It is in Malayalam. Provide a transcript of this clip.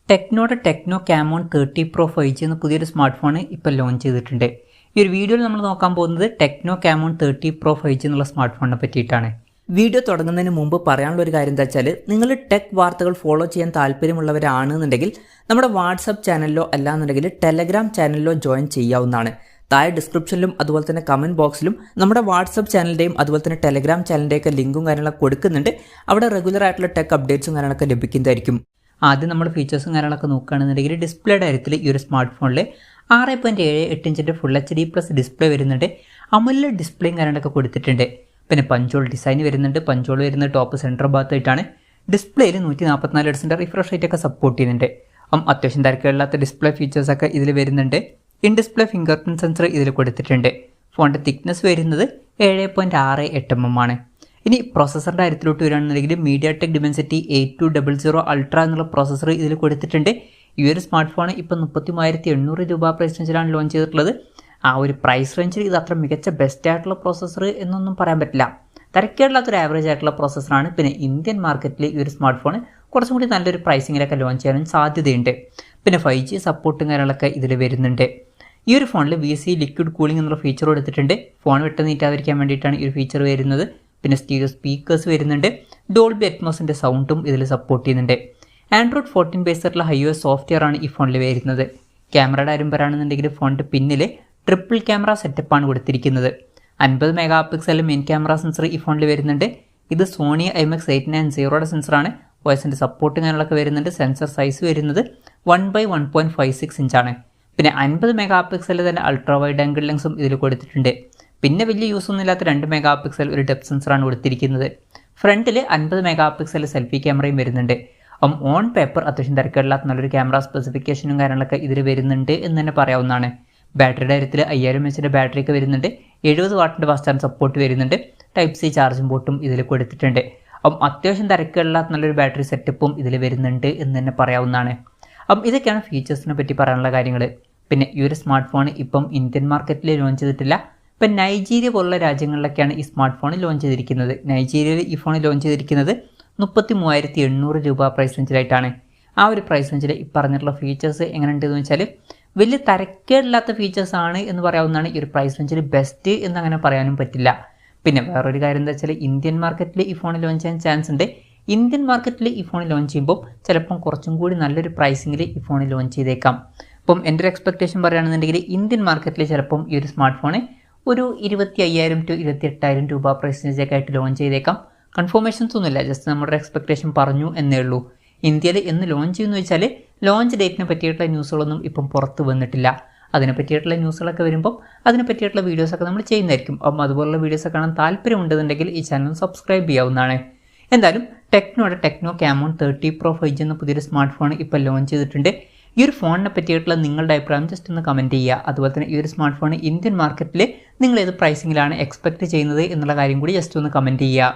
ടെക്നോയുടെ ടെക്നോ കാമോൺ 30 Pro 5G എന്ന പുതിയൊരു സ്മാർട്ട് ഫോൺ ഇപ്പോൾ ലോഞ്ച് ചെയ്തിട്ടുണ്ട്. ഈ ഒരു വീഡിയോയിൽ നമ്മൾ നോക്കാൻ പോകുന്നത് ടെക്നോ കാമോൺ 30 Pro 5G എന്നുള്ള സ്മാർട്ട് ഫോണിനെ പറ്റിയിട്ടാണ്. വീഡിയോ തുടങ്ങുന്നതിന് മുമ്പ് പറയാനുള്ള ഒരു കാര്യം എന്താ വെച്ചാൽ, നിങ്ങൾ ടെക് വാർത്തകൾ ഫോളോ ചെയ്യാൻ താല്പര്യമുള്ളവരാണെന്നുണ്ടെങ്കിൽ നമ്മുടെ വാട്സപ്പ് ചാനലിലോ അല്ലാന്നുണ്ടെങ്കിൽ ടെലഗ്രാം ചാനലിലോ ജോയിൻ ചെയ്യാവുന്നതാണ്. താഴെ ഡിസ്ക്രിപ്ഷനിലും അതുപോലെ തന്നെ കമൻറ്റ് ബോക്സിലും നമ്മുടെ വാട്സപ്പ് ചാനലിൻ്റെയും അതുപോലെ തന്നെ ടെലഗ്രാം ചാനലിൻ്റെയൊക്കെ ലിങ്കും കാര്യങ്ങളൊക്കെ കൊടുക്കുന്നുണ്ട്. അവിടെ റെഗുലർ ആയിട്ടുള്ള ടെക് അപ്ഡേറ്റ്സും കാര്യങ്ങളൊക്കെ ലഭിക്കുന്നതായിരിക്കും. ആദ്യം നമ്മൾ ഫീച്ചേഴ്സും കാര്യങ്ങളൊക്കെ നോക്കുകയാണെന്നുണ്ടെങ്കിൽ ഡിസ്പ്ലേയുടെ കാര്യത്തിൽ ഈ ഒരു സ്മാർട്ട് ഫോണിൽ 6.78 ഇഞ്ചിൻ്റെ ഫുൾ HD+ ഡിസ്പ്ലേ വരുന്നുണ്ട്. അമോലെഡ് ഡിസ്പ്ലേയും കാര്യങ്ങളൊക്കെ കൊടുത്തിട്ടുണ്ട്. പിന്നെ പഞ്ചോൾ ഡിസൈൻ വരുന്നുണ്ട്. പഞ്ചോൾ വരുന്നത് ടോപ്പ് സെൻറ്റർ ഭാഗത്തായിട്ടാണ്. ഡിസ്പ്ലേയിൽ 144 ഹെർട്സിൻ്റെ റിഫ്രഷ് റേറ്റ് ഒക്കെ സപ്പോർട്ട് ചെയ്യുന്നുണ്ട്. അത്യാവശ്യം തിരക്കില്ലാത്ത ഡിസ്പ്ലേ ഫീച്ചേഴ്സൊക്കെ ഇതിൽ വരുന്നുണ്ട്. In display finger print sensor ഇതിൽ കൊടുത്തിട്ടുണ്ട്. ഫോണിൻ്റെ തിക്നെസ് വരുന്നത് 7.68 mm ആണ്. ഇനി പ്രോസസ്സറിൻ്റെ കാര്യത്തിലോട്ട് വരികയാണെന്നുണ്ടെങ്കിൽ MediaTek Dimensity 8200 Ultra എന്നുള്ള പ്രോസസ്സർ ഇതിൽ കൊടുത്തിട്ടുണ്ട്. ഈ ഒരു സ്മാർട്ട് ഫോൺ ഇപ്പോൾ 33,800 രൂപ പ്രൈസ് റേഞ്ചിലാണ് ലോഞ്ച് ചെയ്തിട്ടുള്ളത്. ആ ഒരു പ്രൈസ് റേഞ്ചിൽ ഇത് അത്ര മികച്ച ബെസ്റ്റ് ആയിട്ടുള്ള പ്രോസസ്സർ എന്നൊന്നും പറയാൻ പറ്റില്ല. തിരക്കേടില്ലാത്തൊരു ആവറേജ് ആയിട്ടുള്ള പ്രോസസ്സറാണ്. പിന്നെ ഇന്ത്യൻ മാർക്കറ്റിൽ ഈ ഒരു സ്മാർട്ട് ഫോൺ കുറച്ചും കൂടി നല്ലൊരു പ്രൈസിങ്ങിലൊക്കെ ലോഞ്ച് ചെയ്യാനും സാധ്യതയുണ്ട്. പിന്നെ 5G സപ്പോർട്ടും കാര്യങ്ങളൊക്കെ ഇതിൽ വരുന്നുണ്ട്. ഈ ഒരു ഫോണിൽ VC ലിക്വിഡ് കൂളിംഗ് എന്നുള്ള ഫീച്ചർ കൊടുത്തിട്ടുണ്ട്. ഫോൺ വിട്ട് നീറ്റാതിരിക്കാൻ വേണ്ടിയിട്ടാണ് ഈ ഒരു ഫീച്ചർ വരുന്നത്. പിന്നെ സ്റ്റീരിയോ സ്പീക്കേഴ്സ് വരുന്നുണ്ട്. ഡോൾബി അറ്റ്മോസിൻ്റെ സൗണ്ടും ഇതിൽ സപ്പോർട്ട് ചെയ്യുന്നുണ്ട്. Android 14 ബേസ്ഡായിട്ടുള്ള iOS സോഫ്റ്റ്വെയർ ആണ് ഈ ഫോണിൽ വരുന്നത്. ക്യാമറയുടെ കാര്യം പറയുകയാണെന്നുണ്ടെങ്കിൽ ഫോണിൻ്റെ പിന്നിൽ ട്രിപ്പിൾ ക്യാമറ സെറ്റപ്പാണ് കൊടുത്തിരിക്കുന്നത്. 50 mega pixel main camera sensor ഈ ഫോണിൽ വരുന്നുണ്ട്. ഇത് സോണി IMX890 സെൻസറാണ്. വോയിസിൻ്റെ സപ്പോർട്ട് കാര്യങ്ങളൊക്കെ വരുന്നുണ്ട്. സെൻസർ സൈസ് വരുന്നത് 1/1.56 ഇഞ്ചാണ്. പിന്നെ 50 മെഗാ പിക്സൽ തന്നെ അൾട്രാ വൈഡ് ആംഗിൾ ലെൻസും ഇതിൽ കൊടുത്തിട്ടുണ്ട്. പിന്നെ വലിയ യൂസ് ഒന്നും ഇല്ലാത്ത 2 മെഗാ പിക്സൽ ഒരു ഡെപ്ത് സെൻസറാണ് കൊടുത്തിരിക്കുന്നത്. ഫ്രണ്ടിൽ 50 മെഗാ പിക്സൽ സെൽഫി ക്യാമറയും വരുന്നുണ്ട്. ഓൺ പേപ്പർ അത്യാവശ്യം തിരക്കേടില്ലാത്ത നല്ലൊരു ക്യാമറ സ്പെസിഫിക്കേഷനും കാര്യങ്ങളൊക്കെ ഇതിൽ വരുന്നുണ്ട് എന്ന് തന്നെ പറയാവുന്നതാണ്. ബാറ്ററിയുടെ കാര്യത്തിൽ 5000 mAh ബാറ്ററിയൊക്കെ വരുന്നുണ്ട്. 70 വാട്ടിൻ്റെ ഫാസ്റ്റ് ചാർജ് സപ്പോർട്ട് വരുന്നുണ്ട്. Type C ചാർജിംഗ് പോർട്ടും ഇതിൽ കൊടുത്തിട്ടുണ്ട്. അത്യാവശ്യം തിരക്കേടില്ലാത്ത നല്ലൊരു ബാറ്ററി സെറ്റപ്പും ഇതിൽ വരുന്നുണ്ട് എന്ന് തന്നെ പറയാവുന്നതാണ്. ഇതൊക്കെയാണ് ഫീച്ചേഴ്സിനെ പറ്റി പറയാനുള്ള കാര്യങ്ങൾ. പിന്നെ ഈ ഒരു സ്മാർട്ട് ഫോൺ ഇപ്പം ഇന്ത്യൻ മാർക്കറ്റിൽ ലോഞ്ച് ചെയ്തിട്ടില്ല. ഇപ്പം നൈജീരിയ പോലുള്ള രാജ്യങ്ങളിലൊക്കെയാണ് ഈ സ്മാർട്ട് ഫോൺ ലോഞ്ച് ചെയ്തിരിക്കുന്നത്. നൈജീരിയയിൽ ഈ ഫോൺ ലോഞ്ച് ചെയ്തിരിക്കുന്നത് 33,800 രൂപ പ്രൈസ് റേഞ്ചിലായിട്ടാണ്. ആ ഒരു പ്രൈസ് റേഞ്ചിൽ ഈ പറഞ്ഞിട്ടുള്ള ഫീച്ചേഴ്സ് എങ്ങനെയുണ്ടെന്ന് വെച്ചാൽ വലിയ തരക്കേടില്ലാത്ത ഫീച്ചേഴ്സാണ് എന്ന് പറയാവുന്നതാണ്. ഈ ഒരു പ്രൈസ് റേഞ്ചിൽ ബെസ്റ്റ് എന്നങ്ങനെ പറയാനും പറ്റില്ല. പിന്നെ വേറൊരു കാര്യം എന്താ വെച്ചാൽ ഇന്ത്യൻ മാർക്കറ്റിൽ ഈ ഫോൺ ലോഞ്ച് ചെയ്യാൻ ചാൻസ് ഉണ്ട്. ഇന്ത്യൻ മാർക്കറ്റിൽ ഈ ഫോൺ ലോഞ്ച് ചെയ്യുമ്പോൾ ചിലപ്പം കുറച്ചും കൂടി നല്ലൊരു പ്രൈസിങ്ങിൽ ഈ ഫോൺ ലോഞ്ച് ചെയ്തേക്കാം. അപ്പം എൻ്റെ ഒരു എക്സ്പെക്റ്റേഷൻ പറയുകയാണെന്നുണ്ടെങ്കിൽ ഇന്ത്യൻ മാർക്കറ്റിൽ ചിലപ്പം ഈ ഒരു സ്മാർട്ട് ഫോൺ ഒരു 25,000 to 28,000 രൂപ പ്രൈസ് റേഞ്ചൊക്കെ ആയിട്ട് ലോഞ്ച് ചെയ്തേക്കാം. കൺഫർമേഷൻസ് ഒന്നുമില്ല, ജസ്റ്റ് നമ്മുടെ എക്സ്പെക്റ്റേഷൻ പറഞ്ഞു എന്നേ ഉള്ളൂ. ഇന്ത്യയിൽ എന്ന് ലോഞ്ച് ചെയ്യുമെന്ന് വെച്ചാൽ ലോഞ്ച് ഡേറ്റിനെ പറ്റിയിട്ടുള്ള ന്യൂസുകളൊന്നും ഇപ്പം പുറത്ത് വന്നിട്ടില്ല. അതിനെ പറ്റിയിട്ടുള്ള ന്യൂസുകളൊക്കെ വരുമ്പം അതിനെ പറ്റിയിട്ടുള്ള വീഡിയോസൊക്കെ നമ്മൾ ചെയ്യുന്നതായിരിക്കും. അതുപോലുള്ള വീഡിയോസൊക്കെ കാണാൻ താല്പര്യമുണ്ടെന്നുണ്ടെങ്കിൽ ഈ ചാനൽ സബ്സ്ക്രൈബ് ചെയ്യാവുന്നതാണ്. എന്തായാലും ടെക്നോയുടെ ടെക്നോ കാമോൺ 30 Pro 5G എന്ന പുതിയൊരു സ്മാർട്ട് ഫോൺ ഇപ്പോൾ ലോഞ്ച് ചെയ്തിട്ടുണ്ട്. ഈ ഒരു ഫോണിനെ പറ്റിയിട്ടുള്ള നിങ്ങളുടെ അഭിപ്രായം ജസ്റ്റ് ഒന്ന് കമൻറ്റ് ചെയ്യുക. അതുപോലെ തന്നെ ഈ ഒരു സ്മാർട്ട് ഫോൺ ഇന്ത്യൻ മാർക്കറ്റിൽ നിങ്ങൾ ഏത് പ്രൈസിങ്ങിലാണ് എക്സ്പെക്റ്റ് ചെയ്യുന്നത് എന്നുള്ള കാര്യം കൂടി ജസ്റ്റ് ഒന്ന് കമൻറ്റ് ചെയ്യുക.